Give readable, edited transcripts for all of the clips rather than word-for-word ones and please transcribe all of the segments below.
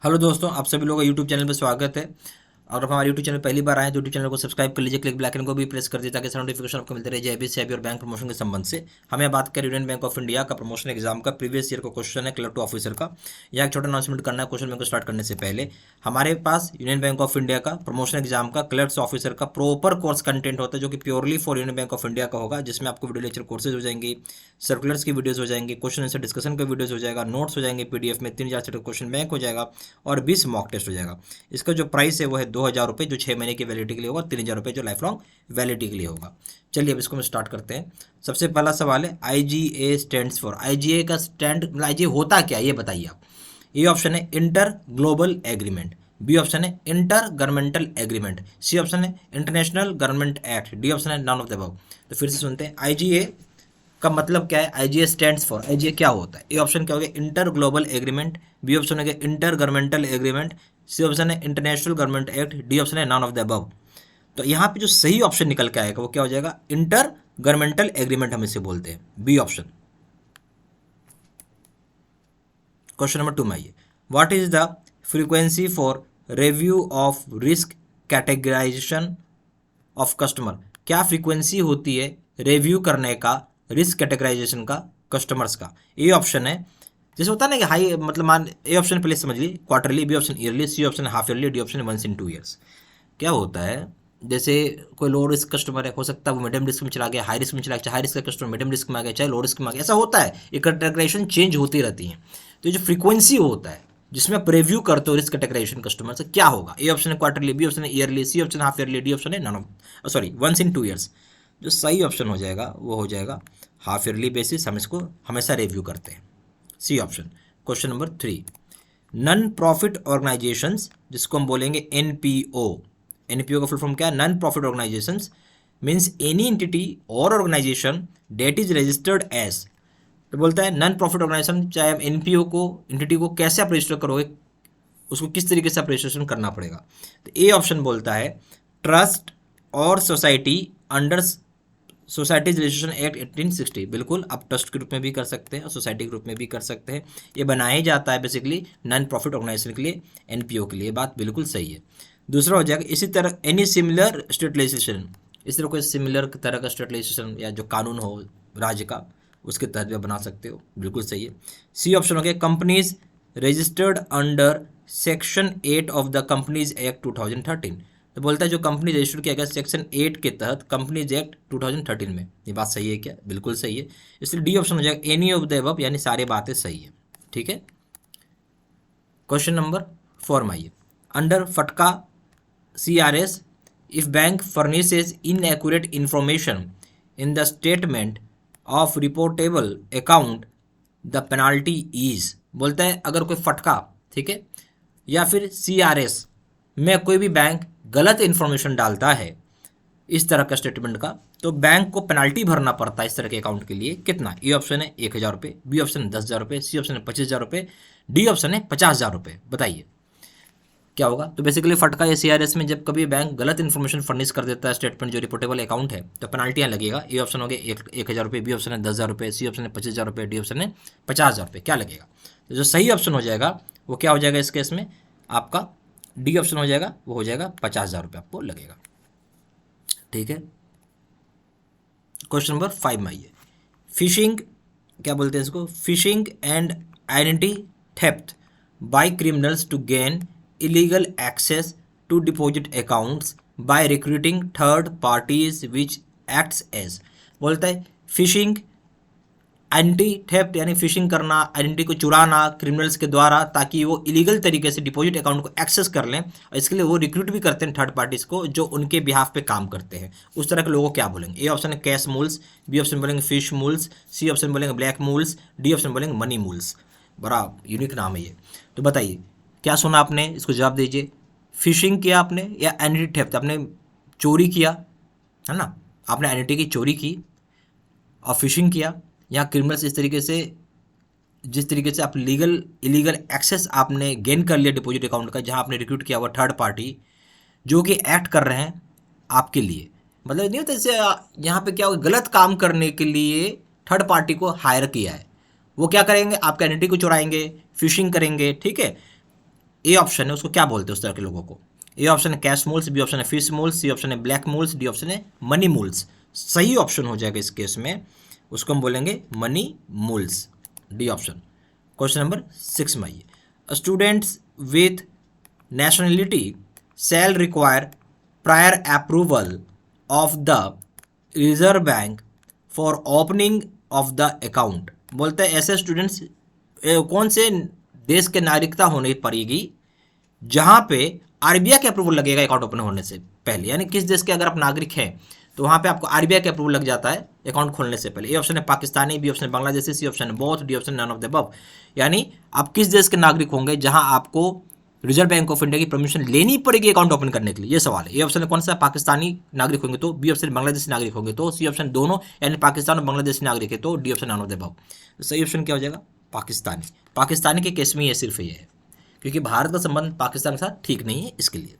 Hello दोस्तों, आप सभी लोगों का यूट्यूब चैनल पर स्वागत है। और हमारे यूट्यूब चैनल पहली बार आए तो यूट्यूब चैनल को सब्सक्राइब कर लीजिए, क्लिक बेल आइकन को भी प्रेस कर दीजिए ताकि सारे नोटिफिकेशन आपको मिलते रहे जेबी से और बैंक प्रमोशन के संबंध से। हमें बात करें यूनियन बैंक ऑफ इंडिया का प्रमोशन एग्जाम का प्रीवियस ईयर का क्वेश्चन है क्लर्क टू ऑफिसर का। यहाँ एक छोटा अनाउंसमेंट करना है क्वेश्चन बैंक को स्टार्ट करने से पहले। हमारे पास यूनियन बैंक ऑफ इंडिया का प्रमोशन एग्जाम का क्लर्क ऑफिसर का प्रॉपर कोर्स कंटेंट होता है जो कि purely for union bank of India का होगा, जिसमें आपको वीडियो लेक्चर कोर्सेज हो जाएंगे, सर्कुलर्स की वीडियोस हो जाएंगी, क्वेश्चन आंसर डिस्कशन का वीडियोस हो जाएगा, नोट्स हो जाएंगे पीडीएफ में, 3000 से क्वेश्चन बैंक हो जाएगा और 20 मॉक टेस्ट हो जाएगा। इसका जो प्राइस है वो है 2000 रुपये, जो 6 महीने की वैलिडिटी के लिए होगा, 3000 रुपये जो लाइफ लॉन्ग वैलिडिटी के लिए होगा। चलिए अब इसको हम स्टार्ट करते हैं। सबसे पहला सवाल है आईजीए स्टैंड्स फॉर। आईजीए का स्टैंड मतलब आईजीए होता क्या है ये बताइए आप। ए ऑप्शन है inter global agreement, B option है intergovernmental agreement, C option है international government act, D option है नन ऑफ द अबव। तो फिर से सुनते हैं आईजीए का मतलब क्या है, आईजीए स्टैंड्स फॉर। आईजीए क्या होता है? ए ऑप्शन क्या हो गया inter global agreement, B option हो गया intergovernmental agreement, C option है international government act, D option है नन ऑफ द अबव। तो यहाँ पे जो सही ऑप्शन निकल के आएगा वो क्या हो जाएगा, इंटर गवर्नमेंटल एग्रीमेंट हम इसे बोलते हैं, बी ऑप्शन। क्वेश्चन नंबर 2 में आइए, what is the frequency for review of risk categorization of customer. क्या फ्रीक्वेंसी होती है रिव्यू करने का रिस्क कैटेगराइजेशन का कस्टमर्स का? ए ऑप्शन है, जैसे होता है ना कि हाई मतलब मान, ए ऑप्शन पहले समझ ली quarterly, B option yearly, C option half yearly, D option once in 2 years. क्या होता है, जैसे कोई लो रिस्क कस्टमर है, हो सकता है वो मीडियम रिस्क में चला गया, हाई रिस्क में चला गया, चाहे हाई रिस्क का कस्टमर मीडियम रिस्क में आ गया, चाहे लो रिस्क में आ गया, ऐसा होता है। ये कैटेगराइजेशन चेंज होती रहती है। तो ये जो फ्रीक्वेंसी होता है जिसमें आप रिव्यू करते हो रिस्क कैटेगराइजेशन कस्टमर से, क्या होगा? ए ऑप्शन है क्वार्टरली, बी ऑप्शन है yearly, C option half yearly, D option है none of sorry once in 2 years. जो सही ऑप्शन हो जाएगा वो हो जाएगा हाफ ईयरली बेसिस, हम इसको हमेशा रिव्यू करते हैं, C option. Question number 3, non profit organisations, जिसको हम बोलेंगे एनपीओ। एनपीओ का फुल फॉर्म क्या है? Non profit organisations means any entity और organisation that is registered as. तो बोलता है नन प्रॉफिट ऑर्गेनाइजेशन, चाहे आप एनपीओ को एंटिटी को कैसे आप रजिस्टर करोगे, उसको किस तरीके से आप रजिस्ट्रेशन करना पड़ेगा। तो ए ऑप्शन बोलता है ट्रस्ट और society under societies registration act 1860। बिल्कुल, आप ट्रस्ट के रूप में भी कर सकते हैं और सोसाइटी के रूप में भी कर सकते हैं। ये बनाया जाता है बेसिकली नॉन प्रॉफिट ऑर्गेनाइजेशन के लिए, एनपीओ के लिए। बात बिल्कुल सही है। दूसरा हो जाएगा इसी तरह एनी सिमिलर स्टेट लेजिस्लेशन, इस तरह कोई सिमिलर तरह का स्टेट लेजिस्लेशन या जो कानून हो राज्य का, उसके तहत भी आप बना सकते हो। बिल्कुल सही है। सी ऑप्शन हो गया companies registered under section 8 of the companies act 2013। तो बोलता है जो कंपनी रजिस्टर किया गया सेक्शन 8 के तहत कंपनीज एक्ट 2013 में। ये बात सही है क्या? बिल्कुल सही है। इसलिए डी ऑप्शन हो जाएगा एनी ऑफ द अबव, यानी सारी बातें सही है। ठीक है। क्वेश्चन नंबर 4 में आइए, अंडर फटका CRS, if bank furnishes inaccurate information in the statement of reportable account the penalty is। बोलता है अगर कोई फटका, ठीक है, या फिर CRS में कोई भी बैंक गलत इन्फॉर्मेशन डालता है इस तरह का स्टेटमेंट का, तो बैंक को पेनाल्टी भरना पड़ता है इस तरह के अकाउंट के लिए। कितना? ए ऑप्शन है 1000 रुपये, बी ऑप्शन है 10,000 रुपये, सी ऑप्शन है 25,000 रुपये, डी ऑप्शन है 50,000 रुपये। बताइए क्या होगा। तो बेसिकली फटका या CRS में जब कभी बैंक गलत इन्फॉर्मेशन फर्निश कर देता है स्टेटमेंट जो रिपोर्टेबल अकाउंट है, तो पेनाल्टियाँ लगेगा। ए ऑप्शन हो गया 1,000 रुपये, बी ऑप्शन है 10,000 रुपये, सी ऑप्शन है 25,000 रुपये, डी ऑप्शन है 50,000 रुपये। क्या लगेगा? तो जो सही ऑप्शन हो जाएगा वो क्या हो जाएगा इस केस में, आपका डी ऑप्शन हो जाएगा, वो हो जाएगा 50,000 रुपये आपको लगेगा। ठीक है। क्वेश्चन नंबर 5 में आइए, फिशिंग, क्या बोलते हैं इसको, phishing and identity theft by criminals to gain illegal access to deposit accounts by recruiting third parties which acts as। बोलता है फिशिंग एंटी थेफ्ट यानी फिशिंग करना, आइडेंटिटी को चुराना क्रिमिनल्स के द्वारा, ताकि वो इलीगल तरीके से डिपॉजिट अकाउंट को एक्सेस कर लें, और इसके लिए वो रिक्रूट भी करते हैं थर्ड पार्टीज को जो उनके बिहाफ पे काम करते हैं। उस तरह के लोगों को क्या बोलेंगे? ए ऑप्शन है कैश मूल्स, बी ऑप्शन बोलेंगे फिश मूल्स, सी ऑप्शन बोलेंगे ब्लैक मूल्स, डी ऑप्शन बोलेंगे मनी मूल्स। बड़ा यूनिक नाम है ये। तो बताइए क्या सुना आपने, इसको जवाब दीजिए। फिशिंग किया आपने या आइडेंटिटी थेफ्ट, आपने चोरी किया है ना, आपने आइडेंटिटी की चोरी की और फिशिंग किया, या क्रिमिनल्स इस तरीके से जिस तरीके से आप लीगल इलीगल एक्सेस आपने गेन कर लिया डिपॉजिट अकाउंट का, जहां आपने रिक्रूट किया हुआ थर्ड पार्टी जो कि एक्ट कर रहे हैं आपके लिए। मतलब नहीं होता जैसे यहाँ पे क्या होगा, गलत काम करने के लिए थर्ड पार्टी को हायर किया है। वो क्या करेंगे, आपके आइडेंटिटी को चुराएंगे, फिशिंग करेंगे, ठीक है, ए ऑप्शन है उसको क्या बोलते हैं उस तरह के लोगों को? ए ऑप्शन है कैश मूल्स, बी ऑप्शन है फिश मूल्स, सी ऑप्शन है ब्लैक मूल्स, डी ऑप्शन है मनी मूल्स। सही ऑप्शन हो जाएगा इस केस में, उसको हम बोलेंगे money moles, D option. Question number 6 में आइए, students with nationality shall require prior approval of the reserve bank for opening of the account. बोलते हैं ऐसे स्टूडेंट्स कौन से देश के नागरिकता होनी पड़ेगी जहां पे आरबीआई के अप्रूवल लगेगा अकाउंट ओपन होने से पहले, यानी किस देश के अगर आप नागरिक हैं तो वहां पे आपको आरबीआई के अप्रूवल लग जाता है अकाउंट खोलने से पहले। ए ऑप्शन है पाकिस्तानी, बी ऑप्शन है बांग्लादेशी, सी ऑप्शन है both, D option none of the above. यानी आप किस देश के नागरिक होंगे जहां आपको रिजर्व बैंक ऑफ इंडिया की परमिशन लेनी पड़ेगी अकाउंट ओपन करने के लिए, ये सवाल है। ए ऑप्शन कौन सा? पाकिस्तानी नागरिक होंगे तो, बी ऑप्शन बांग्लादेशी नागरिक होंगे तो, सी ऑप्शन दोनों यानी पाकिस्तान और बांग्लादेशी नागरिक है तो, D option none of the above. सही ऑप्शन क्या हो जाएगा? पाकिस्तानी। पाकिस्तानी के केस में ये सिर्फ ये है क्योंकि भारत का संबंध पाकिस्तान के साथ ठीक नहीं है इसके लिए,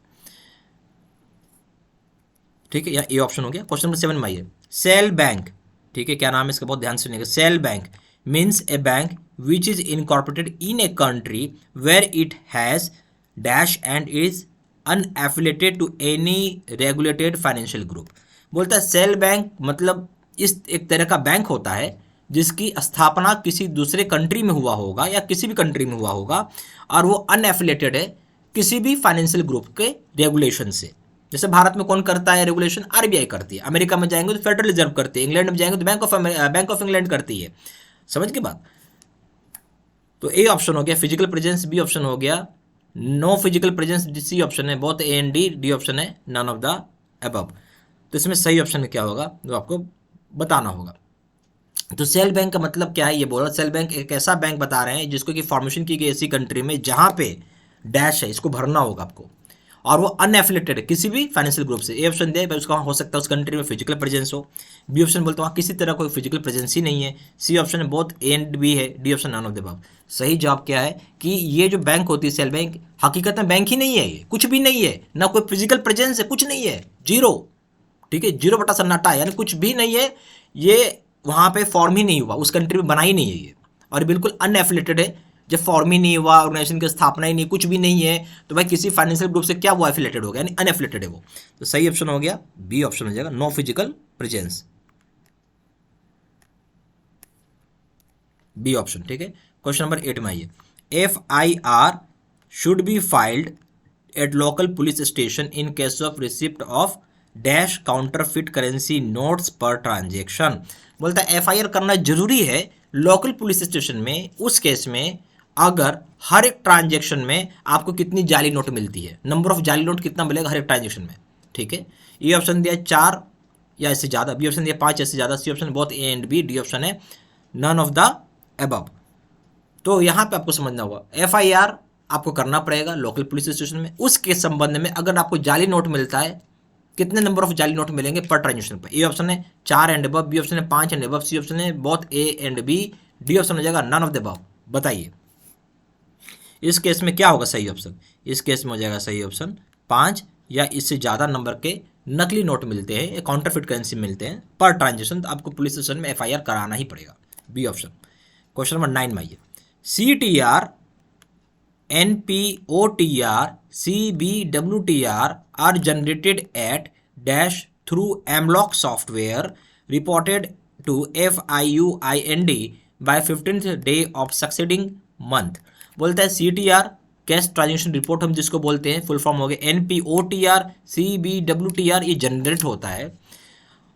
ठीक है। या ए ऑप्शन हो गया। क्वेश्चन नंबर 7 में आइए, सेल बैंक, ठीक है, क्या नाम है इसका बहुत ध्यान से सुनिएगा। Shell bank means a bank which is incorporated in a country where it has dash and is unaffiliated to any regulated financial group. बोलता है सेल बैंक मतलब इस एक तरह का बैंक होता है जिसकी स्थापना किसी दूसरे कंट्री में हुआ होगा या किसी भी कंट्री में हुआ होगा और वो अनएफिलेटेड है किसी भी फाइनेंशियल ग्रुप के रेगुलेशन से। जैसे भारत में कौन करता है रेगुलेशन? आरबीआई करती है। अमेरिका में जाएंगे तो फेडरल रिजर्व करती है, इंग्लैंड में जाएंगे तो बैंक ऑफ इंग्लैंड करती है। समझ के बात? तो ए ऑप्शन हो गया फिजिकल प्रेजेंस, बी ऑप्शन हो गया no physical presence, C option है both A and D, D option है नन ऑफ द अबव। तो इसमें सही ऑप्शन क्या होगा जो आपको बताना होगा। तो सेल बैंक का मतलब क्या है? ये बोल रहा सेल बैंक एक ऐसा बैंक बता रहे हैं जिसको कि फॉर्मेशन की गई ऐसी कंट्री में जहां पे डैश है, इसको भरना होगा आपको, और वो अनएफिलेटेड है किसी भी फाइनेंशियल ग्रुप से। ए ऑप्शन दे भाई उसका हो सकता है उस कंट्री में फिजिकल प्रेजेंस हो, बी ऑप्शन बोलते वहाँ किसी तरह कोई फिजिकल प्रेजेंस ही नहीं है, सी ऑप्शन है बोथ ए एंड बी है, D option none of the above. सही जवाब क्या है कि ये जो बैंक होती है सेल बैंक हकीकत में बैंक ही नहीं है, ये कुछ भी नहीं है, ना कोई फिजिकल प्रेजेंस है, कुछ नहीं है, जीरो, ठीक है, 0/सन्नाटा यानी कुछ भी नहीं है, ये वहाँ पे फॉर्म ही नहीं हुआ, उस कंट्री में बना ही नहीं है ये, और बिल्कुल अनएफिलेटेड है। जब फॉर्म ही नहीं हुआ, ऑर्गेनाइजेशन की स्थापना ही नहीं, कुछ भी नहीं है, तो भाई किसी फाइनेंशियल ग्रुप से क्या वो एफिलेटेड हो गया, यानी अनएफिलेटेड है वो। तो सही ऑप्शन हो गया बी ऑप्शन हो जाएगा no physical presence, B option, ठीक है। क्वेश्चन नंबर 8 में आइए, FIR should be filed at local police station in case of receipt of dash counterfeit currency notes पर ट्रांजेक्शन। बोलता है FIR करना जरूरी है लोकल पुलिस स्टेशन में उस केस में अगर हर एक ट्रांजेक्शन में आपको कितनी जाली नोट मिलती है, नंबर ऑफ जाली नोट कितना मिलेगा हर एक ट्रांजेक्शन में, ठीक है। ये ऑप्शन दिया 4 या इससे ज़्यादा, बी ऑप्शन दिया 5 या इससे ज़्यादा, C option both A and B, D option है नन ऑफ द अबव। तो यहाँ पे आपको समझना होगा FIR आपको करना पड़ेगा लोकल पुलिस स्टेशन में उसके संबंध में अगर आपको जाली नोट मिलता है, कितने नंबर ऑफ जाली नोट मिलेंगे पर ट्रांजेक्शन पर। ए ऑप्शन है 4 एंड अबव, बी ऑप्शन है 5 एंड अबव, सी ऑप्शन है both A and B, D option हो जाएगा नन ऑफ द अबव। बताइए इस केस में क्या होगा सही ऑप्शन? इस केस में हो जाएगा सही ऑप्शन 5 या इससे ज़्यादा नंबर के नकली नोट मिलते हैं, काउंटरफिट करेंसी मिलते हैं पर ट्रांजेक्शन, तो आपको पुलिस स्टेशन में FIR कराना ही पड़ेगा, बी ऑप्शन। क्वेश्चन नंबर 9 में आइए, CTR, NPOTR, CBWTR are generated at dash through Amlock software reported to FIUIND by 15th day of succeeding month। बोलता है CTR कैश ट्रांजेक्शन रिपोर्ट हम जिसको बोलते हैं, फुल फॉर्म हो गया NPOTR, CBWTR, ये जनरेट होता है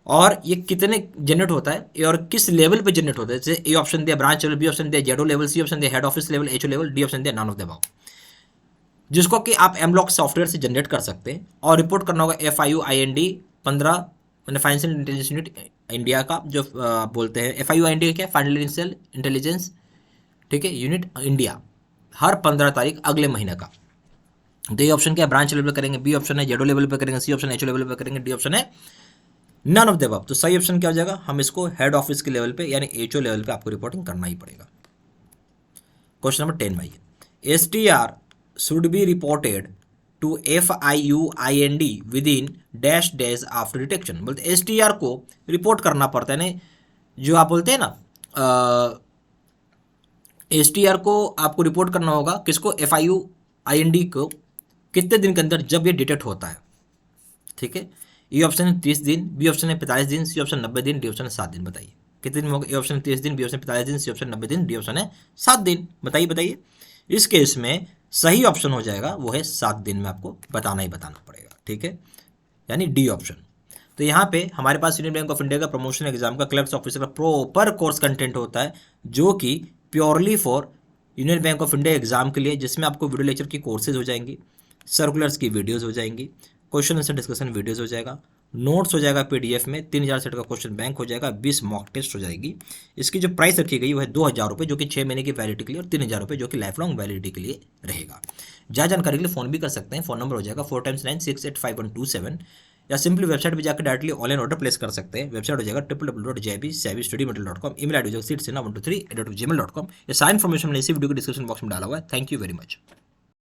और ये कितने जनरेट होता है और किस लेवल पे जनरेट होता है। जैसे ए ऑप्शन दिया ब्रांच लेवल, बी ऑप्शन दिया जेडो लेवल, सी ऑप्शन दिया head office level, HO level, D option दिया नन ऑफ द अबव, जिसको कि आप एमलॉक सॉफ्टवेयर से जनरेट कर सकते हैं और रिपोर्ट करना होगा FIUIND 15 मैंने फाइनेंशियल इंटेलिजेंस यूनिट इंडिया का जो बोलते हैं FIUIND क्या फाइनेंशियल इंटेलिजेंस, ठीक है, यूनिट इंडिया, हर 15 तारीख अगले महीने का। तो ये ऑप्शन क्या है ब्रांच लेवल पे करेंगे, बी ऑप्शन है जेडो लेवल पे करेंगे, सी ऑप्शन HO लेवल पे करेंगे, डी ऑप्शन है नन ऑफ द अबव। तो सही ऑप्शन क्या हो जाएगा? हम इसको हेड ऑफिस के लेवल पे यानी HO लेवल पे आपको रिपोर्टिंग करना ही पड़ेगा। क्वेश्चन नंबर 10 में आइए, STR should be reported to FIUIND within dash days after detection। बोलते STR को रिपोर्ट करना पड़ता है, ना जो आप बोलते हैं ना STR को आपको रिपोर्ट करना होगा किसको? IND को कितने दिन के अंदर जब ये डिटेक्ट होता है, ठीक है। ए ऑप्शन है 30 दिन, बी ऑप्शन है 45 दिन, सी ऑप्शन 90 दिन, डी ऑप्शन है 7 दिन। बताइए कितने दिन होगा? ए ऑप्शन 30 दिन, बी ऑप्शन 45 दिन, सी ऑप्शन 90 दिन, डी ऑप्शन है 7 दिन। बताइए बताइए। इस केस में सही ऑप्शन हो जाएगा वो है 7 दिन में आपको बताना ही बताना पड़ेगा, ठीक है, यानी डी ऑप्शन। तो यहाँ पे हमारे पास यूनियन बैंक ऑफ इंडिया का प्रमोशन एग्जाम का क्लर्क्स ऑफिसर का प्रॉपर कोर्स कंटेंट होता है, जो कि purely for union bank of India exam के लिए, जिसमें आपको वीडियो लेक्चर की कोर्सेज हो जाएंगी, सर्कुलर्स की वीडियोस हो जाएंगी, क्वेश्चन आंसर डिस्कशन वीडियोस हो जाएगा, नोट्स हो जाएगा PDF में, 3000 सेट का क्वेश्चन बैंक हो जाएगा, 20 मॉक टेस्ट हो जाएगी। इसकी जो प्राइस रखी गई वो है 2000 रुपये, जो कि 6 महीने की वैलिडिटी के लिए, और 3000 रुपये जो कि लाइफ लॉन्ग वैलिडिटी के लिए रहेगा। ज़्यादा जानकारी के लिए फ़ोन भी कर सकते हैं। फ़ोन नंबर हो जाएगा 4x9685127, या सिंपली वेबसाइट पर जाकर डायरेक्टली ऑनलाइन ऑर्डर प्लेस कर सकते हैं। वेबसाइट हो जाएगा www.jibstudymaterial.com, ईमेल आईडी हो जाएगा seatsena123@gmail.com। ये सारी इन्फॉर्मेशन मैंने इसी वीडियो के डिस्क्रिप्शन बॉक्स में डाला हुआ है। Thank you very much.